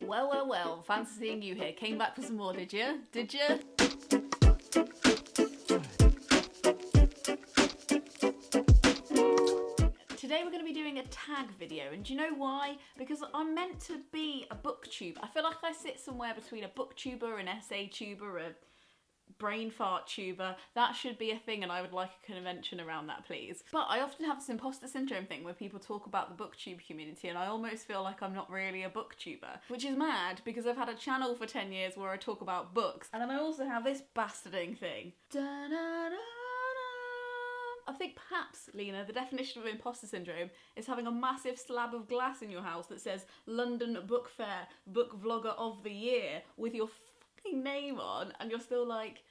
Well, well, well, fancy seeing you here. Came back for some more, did you? Did you? Today we're going to be doing a tag video, and do you know why? Because I'm meant to be a booktube. I feel like I sit somewhere between a booktuber, an essay tuber, a brain fart tuber. That should be a thing, and I would like a convention around that, please. But I often have this imposter syndrome thing where people talk about the booktube community, and I almost feel like I'm not really a booktuber, which is mad because I've had a channel for 10 years where I talk about books, and then I also have this bastarding thing. Da-da-da-da. I think perhaps, Lena, the definition of imposter syndrome is having a massive slab of glass in your house that says London Book Fair Book Vlogger of the Year with your fucking name on, and you're still like,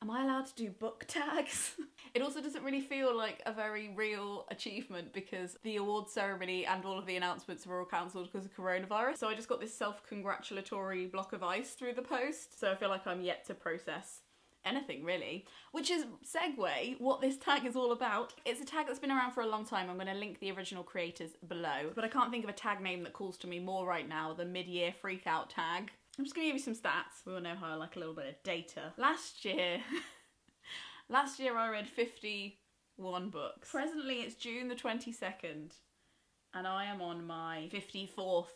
am I allowed to do book tags? It also doesn't really feel like a very real achievement because the awards ceremony and all of the announcements were all cancelled because of coronavirus. So I just got this self-congratulatory block of ice through the post. So I feel like I'm yet to process anything really, which is segue what this tag is all about. It's a tag that's been around for a long time. I'm going to link the original creators below, but I can't think of a tag name that calls to me more right now than mid-year freakout tag. I'm just going to give you some stats. We all know how I like a little bit of data. Last year I read 51 books. Presently it's June the 22nd and I am on my 54th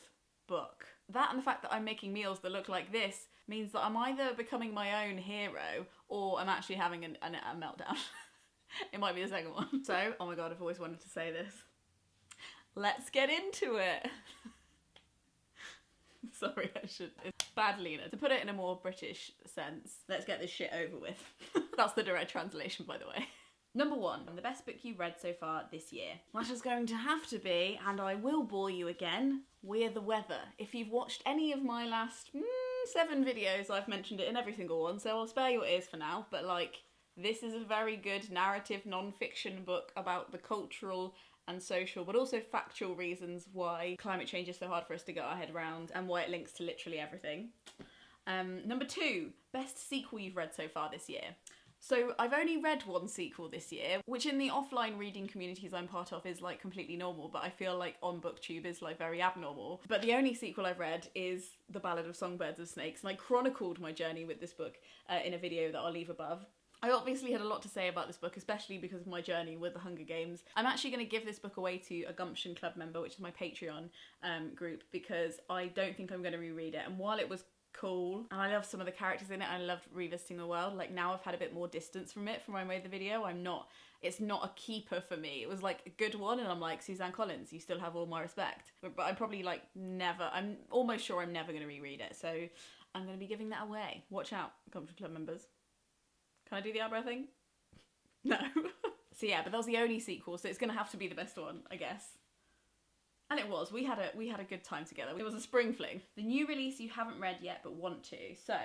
book. That and the fact that I'm making meals that look like this means that I'm either becoming my own hero or I'm actually having a meltdown. It might be the second one. So, oh my god, I've always wanted to say this. Let's get into it. Sorry, I should. It's bad, Lena. To put it in a more British sense, let's get this shit over with. That's the direct translation, by the way. Number 1, the best book you've read so far this year. That is going to have to be, and I will bore you again, We're the Weather. If you've watched any of my last 7 videos, I've mentioned it in every single one, so I'll spare your ears for now, but like, this is a very good narrative non-fiction book about the cultural and social, but also factual reasons why climate change is so hard for us to get our head around and why it links to literally everything. Number 2, best sequel you've read so far this year. So I've only read 1 sequel this year, which in the offline reading communities I'm part of is like completely normal, but I feel like on BookTube is like very abnormal. But the only sequel I've read is The Ballad of Songbirds of Snakes, and I chronicled my journey with this book in a video that I'll leave above. I obviously had a lot to say about this book, especially because of my journey with the Hunger Games. I'm actually going to give this book away to a Gumption Club member, which is my Patreon group, because I don't think I'm going to reread it. And while it was cool, and I love some of the characters in it, and I loved revisiting the world, like now I've had a bit more distance from it from when I made the video. It's not a keeper for me. It was like a good one, and I'm like, Suzanne Collins, you still have all my respect. But I'm probably like I'm almost sure I'm never going to reread it, so I'm going to be giving that away. Watch out, Gumption Club members. Can I do the eyebrow thing? No. So yeah, but that was the only sequel, so it's gonna have to be the best one, I guess. And it was. We had a good time together. It was a spring fling. The new release you haven't read yet but want to. So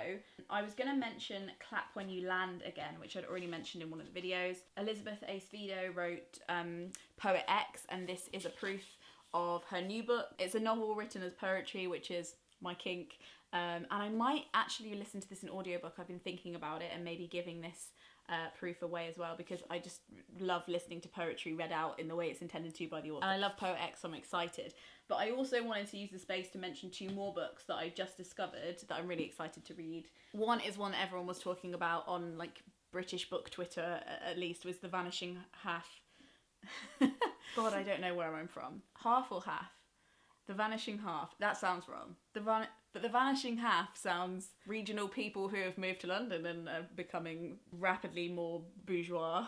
I was gonna mention Clap When You Land again, which I'd already mentioned in one of the videos. Elizabeth A. Sfido wrote Poet X, and this is a proof of her new book. It's a novel written as poetry, which is my kink. And I might actually listen to this in audiobook. I've been thinking about it and maybe giving this proof away as well, because I just love listening to poetry read out in the way it's intended to by the author. And I love Poet X, so I'm excited. But I also wanted to use the space to mention 2 more books that I just discovered that I'm really excited to read. One is one everyone was talking about on like British book Twitter, at least, was The Vanishing Half. God, I don't know where I'm from. Half or half? The Vanishing Half. That sounds wrong. But The Vanishing Half sounds regional people who have moved to London and are becoming rapidly more bourgeois.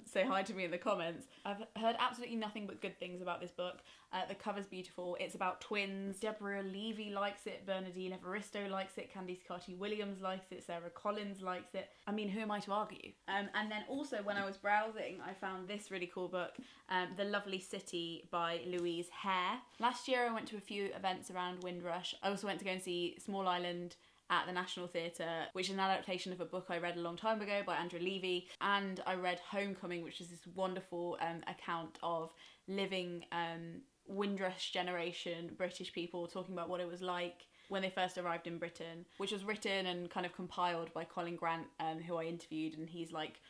Say hi to me in the comments. I've heard absolutely nothing but good things about this book. The cover's beautiful. It's about twins. Deborah Levy likes it. Bernardine Evaristo likes it. Candice Carty-Williams likes it. Sarah Collins likes it. I mean, who am I to argue? And then also when I was browsing, I found this really cool book, The Lovely City by Louise Hare. Last year I went to a few events around Windrush. I also went to go and see Small Island at the National Theatre, which is an adaptation of a book I read a long time ago by Andrew Levy. And I read Homecoming, which is this wonderful account of living Windrush generation British people talking about what it was like when they first arrived in Britain, which was written and kind of compiled by Colin Grant, who I interviewed, and he's like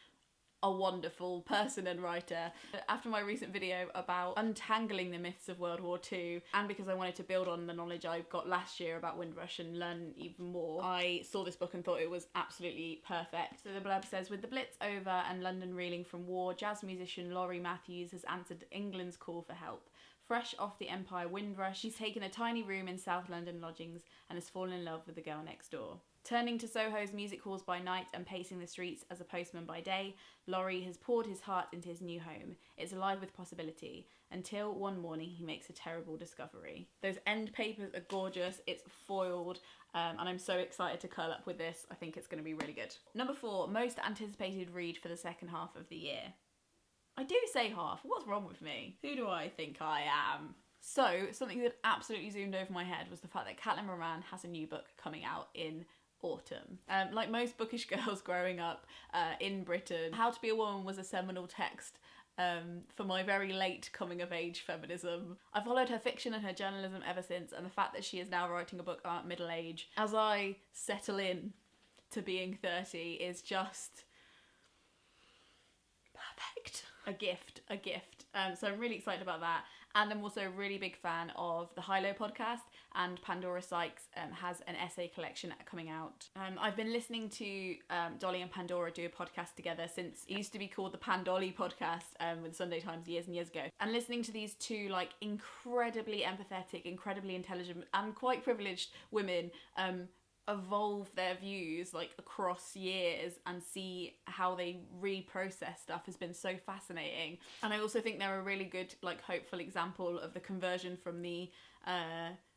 a wonderful person and writer. After my recent video about untangling the myths of World War II, and because I wanted to build on the knowledge I got last year about Windrush and learn even more, I saw this book and thought it was absolutely perfect. So the blurb says, with the Blitz over and London reeling from war, jazz musician Laurie Matthews has answered England's call for help. Fresh off the Empire Windrush, she's taken a tiny room in South London lodgings and has fallen in love with the girl next door. Turning to Soho's music halls by night and pacing the streets as a postman by day, Laurie has poured his heart into his new home. It's alive with possibility, until one morning he makes a terrible discovery. Those end papers are gorgeous, it's foiled, and I'm so excited to curl up with this. I think it's going to be really good. Number 4, most anticipated read for the second half of the year. I do say half, what's wrong with me? Who do I think I am? So, something that absolutely zoomed over my head was the fact that Caitlin Moran has a new book coming out in autumn. Like most bookish girls growing up in Britain, How to Be a Woman was a seminal text for my very late coming of age feminism. I followed her fiction and her journalism ever since, and the fact that she is now writing a book at middle age as I settle in to being 30 is just perfect. A gift. So I'm really excited about that. And I'm also a really big fan of the Hilo podcast, and Pandora Sykes has an essay collection coming out. I've been listening to Dolly and Pandora do a podcast together since it used to be called the Pandolly podcast with Sunday Times years and years ago. And listening to these two like incredibly empathetic, incredibly intelligent and quite privileged women evolve their views like across years and see how they reprocess stuff has been so fascinating. And I also think they're a really good like hopeful example of the conversion from the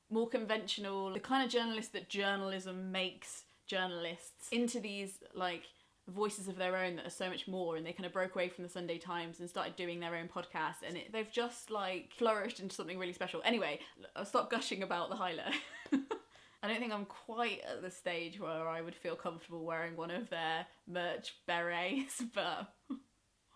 more conventional, the kind of journalist that journalism makes journalists, into these like voices of their own that are so much more, and they kind of broke away from the Sunday Times and started doing their own podcast, and they've just like flourished into something really special. Anyway, I'll stop gushing about the Hilo. I don't think I'm quite at the stage where I would feel comfortable wearing one of their merch berets, but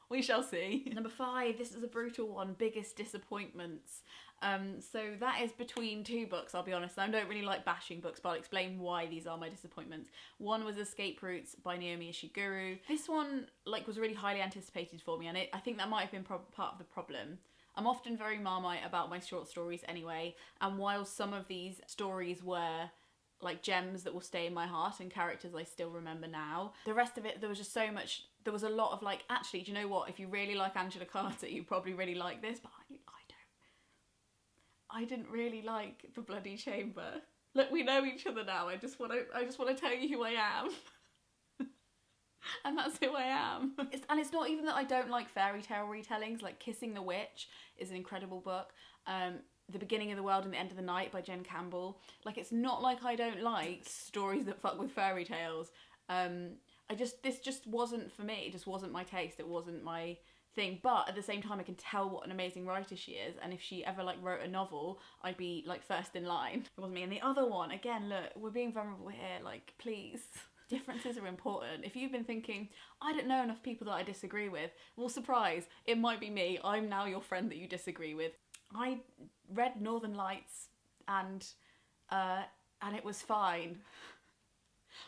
we shall see. Number 5, this is a brutal one, biggest disappointments. So that is between 2 books, I'll be honest. I don't really like bashing books, but I'll explain why these are my disappointments. One was Escape Routes by Naomi Ishiguro. This one like was really highly anticipated for me, and I think that might have been part of the problem. I'm often very Marmite about my short stories anyway, and while some of these stories were like gems that will stay in my heart and characters I still remember now, the rest of it, there was just so much, there was a lot of like, actually, do you know what, if you really like Angela Carter, you probably really like this, but I didn't really like The Bloody Chamber. Look, we know each other now, I just want to tell you who I am. And that's who I am. And it's not even that I don't like fairy tale retellings. Like Kissing the Witch is an incredible book. The Beginning of the World and the End of the Night by Jen Campbell. Like, it's not like I don't like stories that fuck with fairy tales. This just wasn't for me. It just wasn't my taste. It wasn't my thing. But at the same time, I can tell what an amazing writer she is. And if she ever like wrote a novel, I'd be like first in line. It wasn't me. And the other one, again, look, we're being vulnerable here. Like, please. Differences are important. If you've been thinking, I don't know enough people that I disagree with, well, surprise, it might be me. I'm now your friend that you disagree with. I read Northern Lights and it was fine.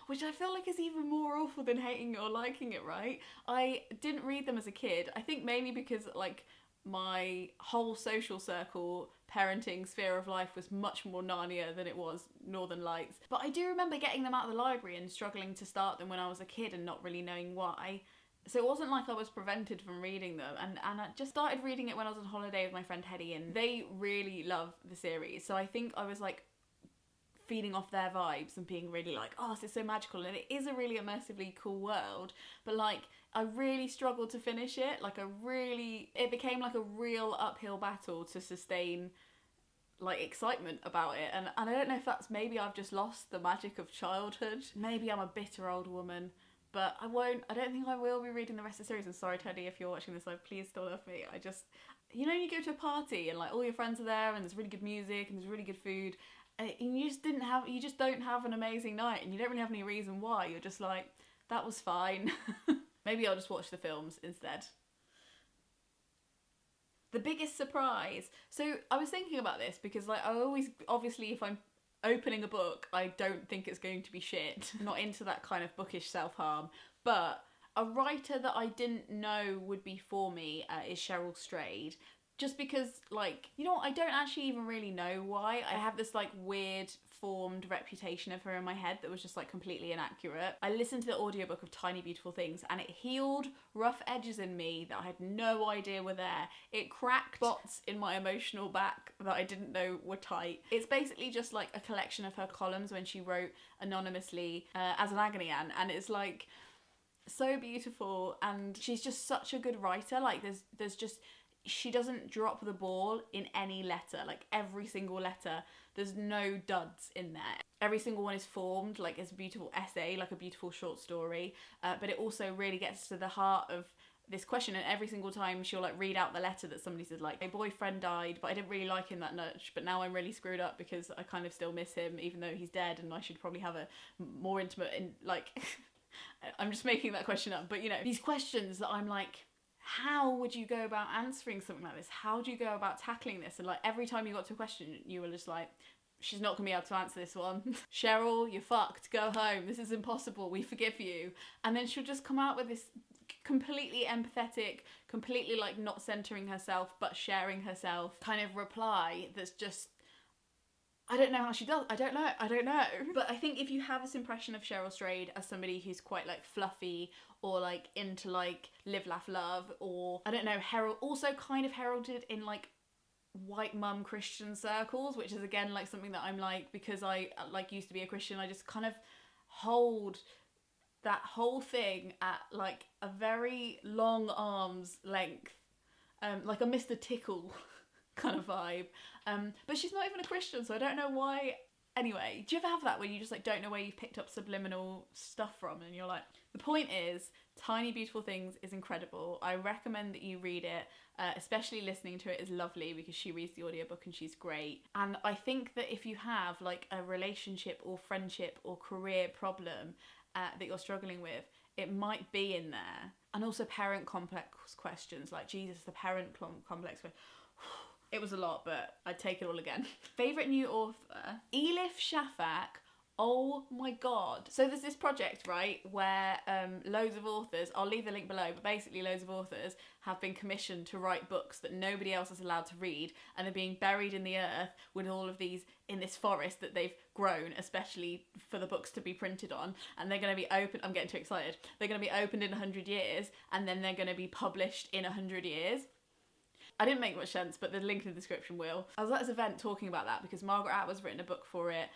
Which I feel like is even more awful than hating or liking it, right? I didn't read them as a kid. I think mainly because like my whole social circle, parenting sphere of life was much more Narnia than it was Northern Lights. But I do remember getting them out of the library and struggling to start them when I was a kid and not really knowing why. So it wasn't like I was prevented from reading them, and I just started reading it when I was on holiday with my friend Hetty, and they really love the series. So I think I was like feeding off their vibes and being really like, oh, this is so magical, and it is a really immersively cool world, but like I really struggled to finish it. It became like a real uphill battle to sustain like excitement about it, and I don't know if that's, maybe I've just lost the magic of childhood. Maybe I'm a bitter old woman, but I don't think I will be reading the rest of the series. I'm sorry, Teddy, if you're watching this, like, please still love me. I just, you know, you go to a party and like all your friends are there and there's really good music and there's really good food, and you just don't have an amazing night, and you don't really have any reason why. You're just like, that was fine. Maybe I'll just watch the films instead. The biggest surprise. So I was thinking about this because like I always, obviously if I'm opening a book, I don't think it's going to be shit. I'm not into that kind of bookish self-harm. But A writer that I didn't know would be for me is Cheryl Strayed. Just because, like, you know what, I don't actually even really know why. I have this, like, weird formed reputation of her in my head that was just, like, completely inaccurate. I listened to the audiobook of Tiny Beautiful Things and it healed rough edges in me that I had no idea were there. It cracked spots in my emotional back that I didn't know were tight. It's basically just, like, a collection of her columns when she wrote anonymously as an agony aunt, and it's, like, so beautiful, and she's just such a good writer. Like, there's just... she doesn't drop the ball in any letter. Like, every single letter, there's no duds in there. Every single one is formed, like it's a beautiful essay, like a beautiful short story, but it also really gets to the heart of this question, and every single time she'll, like, read out the letter that somebody said, like, my boyfriend died, but I didn't really like him that much, but now I'm really screwed up because I kind of still miss him, even though he's dead, and I should probably have a more intimate, like, I'm just making that question up, but, you know, these questions that I'm like, how would you go about answering something like this? How do you go about tackling this? And, like, every time you got to a question, you were just like, she's not gonna be able to answer this one. Cheryl, you're fucked. Go home. This is impossible. We forgive you. And then she'll just come out with this completely empathetic, completely, like, not centering herself, but sharing herself kind of reply that's just... I don't know how she does. I don't know. But I think if you have this impression of Cheryl Strayed as somebody who's quite, like, fluffy or, like, into, like, live, laugh, love, or, I don't know, also kind of heralded in, like, white mum Christian circles, which is, again, like, something that I'm like, because I, like, used to be a Christian, I just kind of hold that whole thing at, like, a very long arm's length, like a Mr. Tickle kind of vibe. But she's not even a Christian, so I don't know why. Anyway, do you ever have that where you just, like, don't know where you've picked up subliminal stuff from, and you're like... The point is, Tiny Beautiful Things is incredible. I recommend that you read it, especially listening to it is lovely because she reads the audiobook and she's great. And I think that if you have, like, a relationship or friendship or career problem that you're struggling with, it might be in there. And also parent complex questions, like, Jesus, the parent complex question. It was a lot, but I'd take it all again. Favourite new author? Elif Shafak. Oh my god. So there's this project, right, where loads of authors, I'll leave the link below, but basically loads of authors have been commissioned to write books that nobody else is allowed to read, and they're being buried in the earth with all of these in this forest that they've grown, especially for the books to be printed on, and they're going to be open... I'm getting too excited. They're going to be opened in 100 years, and then they're going to be published in 100 years. I didn't make much sense, but the link in the description will. I was at this event talking about that because Margaret Atwood's written a book for it.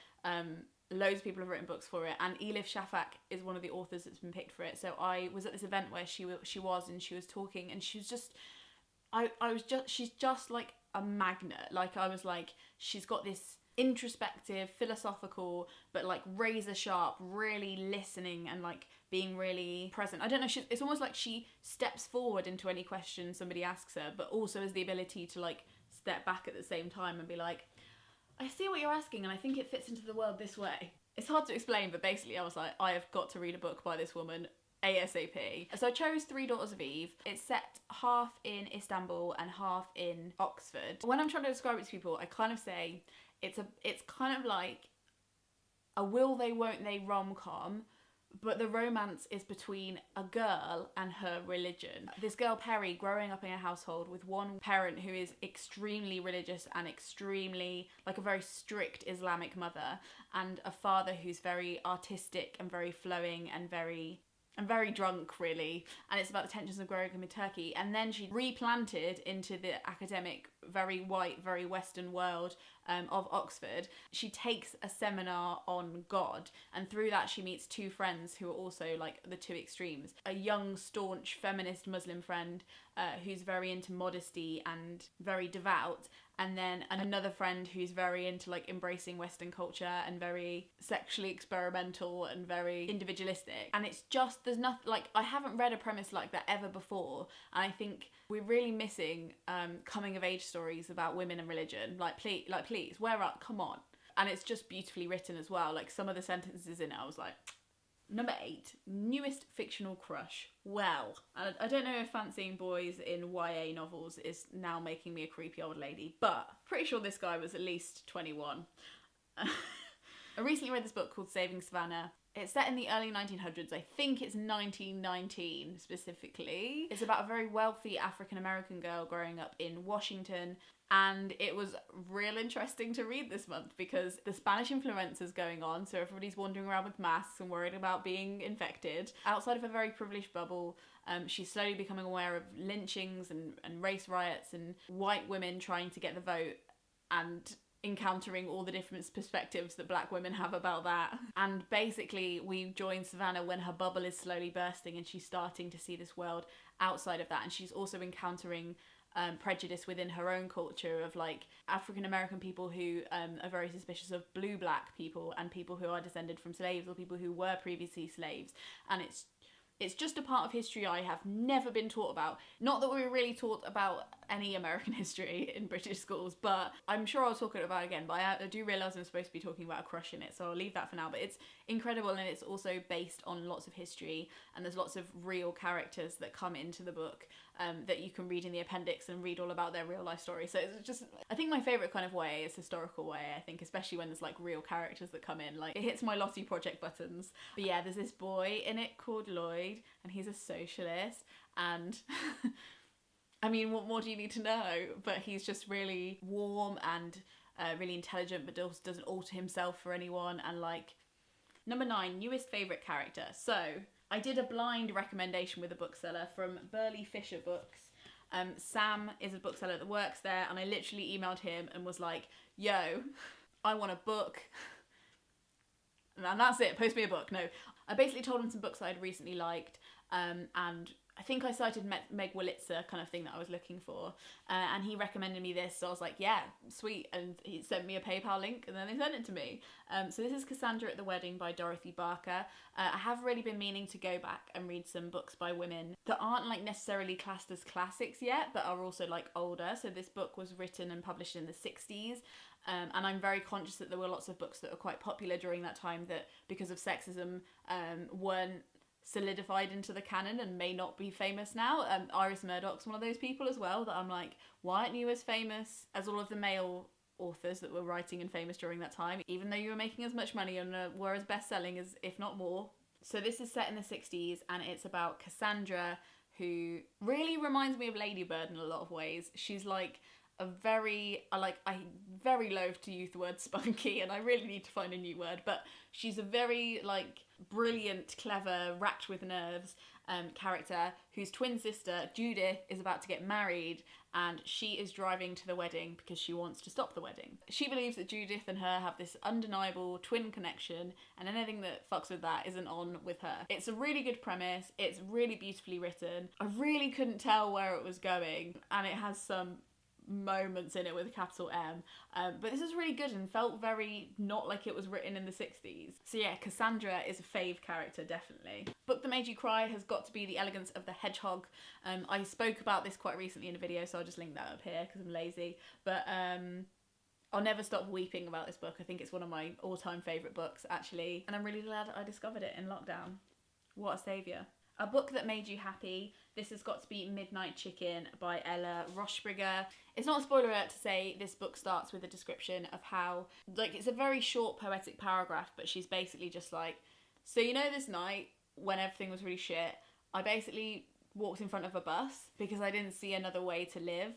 Loads of people have written books for it, and Elif Shafak is one of the authors that's been picked for it. So I was at this event where she was talking, and she was just... she's just like a magnet. Like, I was like, she's got this introspective, philosophical, but, like, razor sharp, really listening and, like, being really present. I don't know, it's almost like she steps forward into any question somebody asks her, but also has the ability to, like, step back at the same time and be like, I see what you're asking and I think it fits into the world this way. It's hard to explain, but basically I was like, I have got to read a book by this woman ASAP. So I chose Three Daughters of Eve. It's set half in Istanbul and half in Oxford. When I'm trying to describe it to people, I kind of say it's kind of like a will they won't they rom-com, but the romance is between a girl and her religion. This girl, Perry, growing up in a household with one parent who is extremely religious and extremely, like, a very strict Islamic mother, and a father who's very artistic and very flowing and very drunk, really. And it's about the tensions of growing up in Turkey. And then she replanted into the academic, very white, very Western world of Oxford. She takes a seminar on God, and through that she meets two friends who are also, like, the two extremes. A young, staunch, feminist Muslim friend who's very into modesty and very devout, and then another friend who's very into, like, embracing Western culture and very sexually experimental and very individualistic. And it's just, there's nothing, like, I haven't read a premise like that ever before, and I think we're really missing coming of age stories about women and religion. Please, where are, come on. And it's just beautifully written as well. Like, some of the sentences in it, I was like... Number 8, newest fictional crush. Well, I don't know if fancying boys in YA novels is now making me a creepy old lady, but pretty sure this guy was at least 21. I recently read this book called Saving Savannah. It's set in the early 1900s. I think it's 1919 specifically. It's about a very wealthy African-American girl growing up in Washington. And it was real interesting to read this month because the Spanish influenza is going on. So everybody's wandering around with masks and worried about being infected. Outside of a very privileged bubble, she's slowly becoming aware of lynchings and race riots and white women trying to get the vote and encountering all the different perspectives that black women have about that. And basically we join Savannah when her bubble is slowly bursting and she's starting to see this world outside of that. And she's also encountering prejudice within her own culture of like African American people who are very suspicious of blue black people and people who are descended from slaves or people who were previously slaves. And it's just a part of history I have never been taught about. Not that we were really taught about any American history in British schools, but I'm sure I'll talk about it again. But I do realise I'm supposed to be talking about a crush in it, so I'll leave that for now. But it's incredible, and it's also based on lots of history, and there's lots of real characters that come into the book that you can read in the appendix and read all about their real life story. So it's just, I think my favourite kind of way is historical way, I think, especially when there's like real characters that come in. Like, it hits my Lottie Project buttons. But yeah, there's this boy in it called Lloyd, and he's a socialist, and I mean, what more do you need to know? But he's just really warm and really intelligent, but also doesn't alter himself for anyone. And like, number 9, newest favourite character. So I did a blind recommendation with a bookseller from Burley Fisher Books. Sam is a bookseller that works there, and I literally emailed him and was like, yo, I want a book. And that's it, post me a book. No, I basically told him some books that I'd recently liked, and I think I cited Meg Wolitzer kind of thing that I was looking for, and he recommended me this, so I was like, yeah, sweet, and he sent me a PayPal link, and then they sent it to me. So this is Cassandra at the Wedding by Dorothy Barker. I have really been meaning to go back and read some books by women that aren't like necessarily classed as classics yet, but are also like older. So this book was written and published in the 60s. And I'm very conscious that there were lots of books that were quite popular during that time that, because of sexism, weren't solidified into the canon and may not be famous now. Iris Murdoch's one of those people as well that I'm like, why aren't you as famous as all of the male authors that were writing and famous during that time, even though you were making as much money and were as best-selling as, if not more. So this is set in the 60s, and it's about Cassandra, who really reminds me of Lady Bird in a lot of ways. She's like a very, I very loath to use the word spunky, and I really need to find a new word, but she's a very like brilliant, clever, racked with nerves character whose twin sister Judith is about to get married, and she is driving to the wedding because she wants to stop the wedding. She believes that Judith and her have this undeniable twin connection, and anything that fucks with that isn't on with her. It's a really good premise, it's really beautifully written. I really couldn't tell where it was going, and it has some moments in it with a capital M, but this is really good and felt very not like it was written in the 60s. So yeah, Cassandra is a fave character, definitely. Book that made you cry has got to be The Elegance of the Hedgehog. I spoke about this quite recently in a video, so I'll just link that up here because I'm lazy, but I'll never stop weeping about this book. I think it's one of my all-time favourite books, actually, and I'm really glad I discovered it in lockdown. What a saviour. A book that made you happy. This has got to be Midnight Chicken by Ella Roshbriger. It's not a spoiler alert to say this book starts with a description of how, like, it's a very short poetic paragraph, but she's basically just like, so you know this night when everything was really shit, I basically walked in front of a bus because I didn't see another way to live.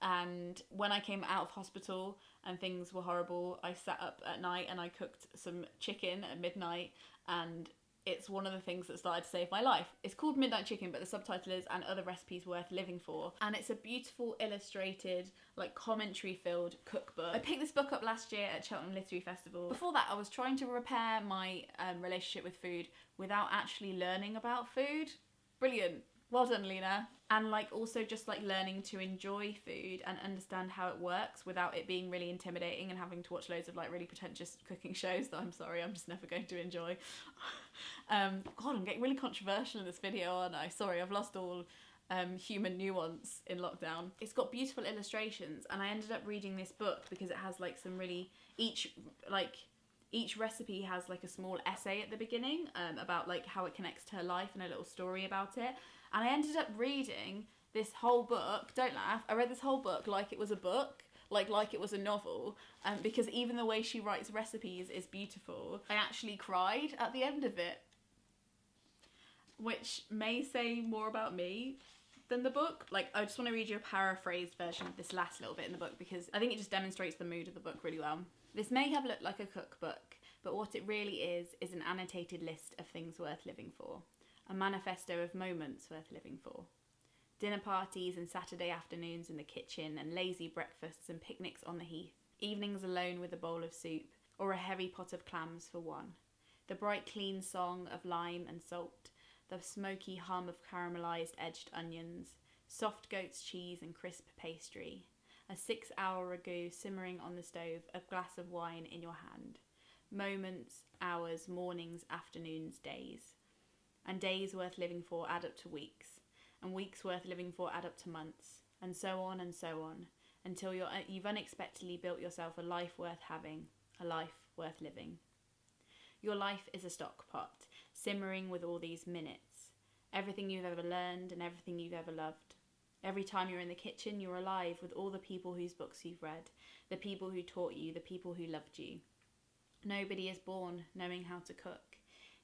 And when I came out of hospital and things were horrible, I sat up at night and I cooked some chicken at midnight, and it's one of the things that started to save my life. It's called Midnight Chicken, but the subtitle is And Other Recipes Worth Living For. And it's a beautiful, illustrated, like commentary-filled cookbook. I picked this book up last year at Cheltenham Literary Festival. Before that, I was trying to repair my relationship with food without actually learning about food. Brilliant. Well done, Lena. And like also just like learning to enjoy food and understand how it works without it being really intimidating and having to watch loads of like really pretentious cooking shows that I'm just never going to enjoy. God, I'm getting really controversial in this video, aren't I? Sorry, I've lost all human nuance in lockdown. It's got beautiful illustrations, and I ended up reading this book because it has like some really, each recipe has like a small essay at the beginning about like how it connects to her life and a little story about it. And I ended up reading this whole book, don't laugh, I read this whole book like it was a book. like it was a novel, because even the way she writes recipes is beautiful. I actually cried at the end of it, which may say more about me than the book. Like, I just want to read you a paraphrased version of this last little bit in the book because I think it just demonstrates the mood of the book really well. This may have looked like a cookbook, but what it really is an annotated list of things worth living for. A manifesto of moments worth living for. Dinner parties and Saturday afternoons in the kitchen and lazy breakfasts and picnics on the heath. Evenings alone with a bowl of soup or a heavy pot of clams for one. The bright clean song of lime and salt. The smoky hum of caramelised edged onions. Soft goat's cheese and crisp pastry. A 6-hour ragu simmering on the stove. A glass of wine in your hand. Moments, hours, mornings, afternoons, days. And days worth living for add up to weeks. And weeks worth living for add up to months. And so on, until you've unexpectedly built yourself a life worth having, a life worth living. Your life is a stock pot, simmering with all these minutes. Everything you've ever learned and everything you've ever loved. Every time you're in the kitchen, you're alive with all the people whose books you've read, the people who taught you, the people who loved you. Nobody is born knowing how to cook.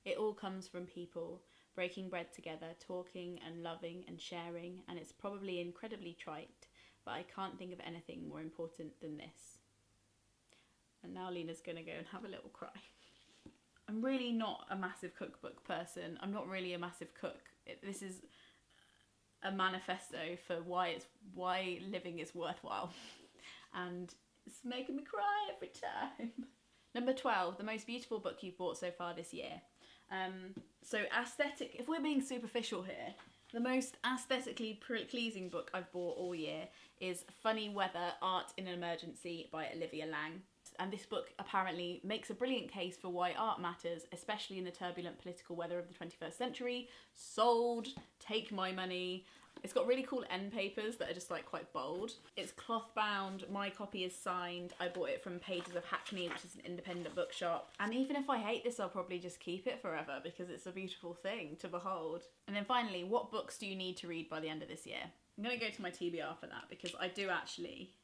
It all comes from people, breaking bread together, talking and loving and sharing, and it's probably incredibly trite, but I can't think of anything more important than this. And now Lena's gonna go and have a little cry. I'm really not a massive cookbook person. I'm not really a massive cook. This is a manifesto for why living is worthwhile. And it's making me cry every time. Number 12, the most beautiful book you've bought so far this year. So aesthetic, if we're being superficial here, the most aesthetically pleasing book I've bought all year is Funny Weather, Art in an Emergency by Olivia Laing. And this book apparently makes a brilliant case for why art matters, especially in the turbulent political weather of the 21st century. Sold, take my money. It's got really cool end papers that are just like quite bold. It's cloth bound, my copy is signed. I bought it from Pages of Hackney, which is an independent bookshop. And even if I hate this, I'll probably just keep it forever because it's a beautiful thing to behold. And then finally, what books do you need to read by the end of this year? I'm gonna go to my TBR for that because I do actually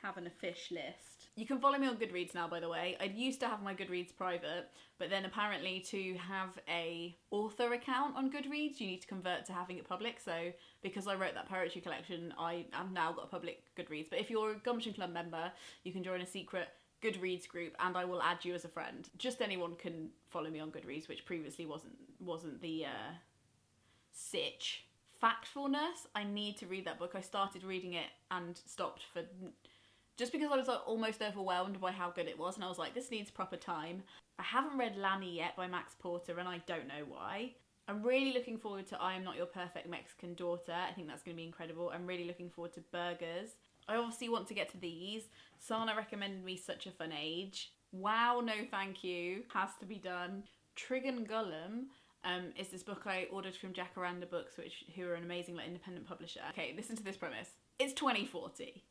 have an offish list. You can follow me on Goodreads now, by the way. I used to have my Goodreads private, but then apparently to have a author account on Goodreads, you need to convert to having it public. So because I wrote that poetry collection, I have now got a public Goodreads. But if you're a Gumption Club member, you can join a secret Goodreads group and I will add you as a friend. Just anyone can follow me on Goodreads, which previously wasn't the sitch. Factfulness, I need to read that book. I started reading it and stopped for just because I was like almost overwhelmed by how good it was, and I was like, this needs proper time. I haven't read Lanny yet by Max Porter, and I don't know why. I'm really looking forward to I Am Not Your Perfect Mexican Daughter. I think that's going to be incredible. I'm really looking forward to Burgers. I obviously want to get to these. Sana recommended me Such a Fun Age. Wow, no thank you. Has to be done. Trigon Gullum is this book I ordered from Jacaranda Books, who are an amazing independent publisher. Okay, listen to this premise. It's 2040.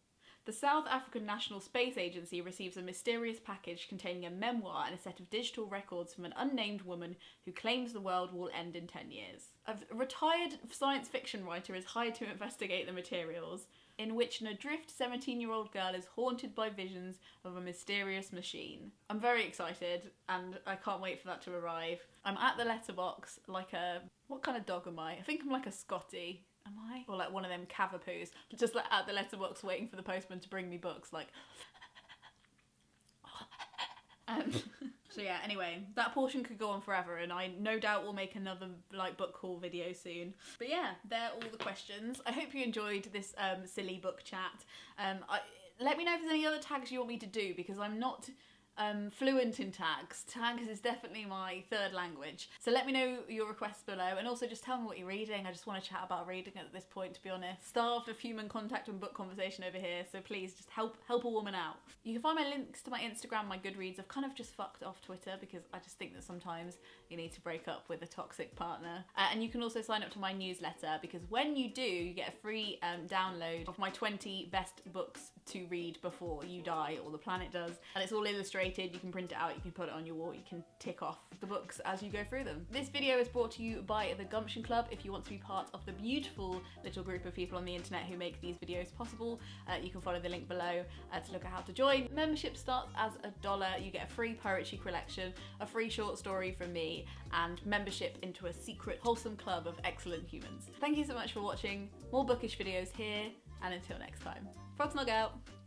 The South African National Space Agency receives a mysterious package containing a memoir and a set of digital records from an unnamed woman who claims the world will end in 10 years. A retired science fiction writer is hired to investigate the materials, in which an adrift 17-year-old girl is haunted by visions of a mysterious machine. I'm very excited and I can't wait for that to arrive. I'm at the letterbox like a... what kind of dog am I? I think I'm like a Scotty. Am I? Or like one of them cavapoos. Just like at the letterbox waiting for the postman to bring me books, like... So yeah, anyway, that portion could go on forever and I no doubt will make another like book haul video soon. But yeah, they're all the questions. I hope you enjoyed this silly book chat. Let me know if there's any other tags you want me to do because I'm not fluent in tags. Tags is definitely my third language. So let me know your requests below and also just tell me what you're reading. I just want to chat about reading at this point, to be honest. Starved of human contact and book conversation over here, so please just help a woman out. You can find my links to my Instagram, my Goodreads. I've kind of just fucked off Twitter because I just think that sometimes you need to break up with a toxic partner. And you can also sign up to my newsletter because when you do, you get a free download of my 20 best books to read before you die or the planet does. And it's all illustrated illustrated, you can print it out, you can put it on your wall, you can tick off the books as you go through them. This video is brought to you by the Gumption Club. If you want to be part of the beautiful little group of people on the internet who make these videos possible, you can follow the link below to look at how to join. Membership starts as $1. You get a free poetry collection, a free short story from me, and membership into a secret wholesome club of excellent humans. Thank you so much for watching. More bookish videos here, and until next time. Frogsnog out!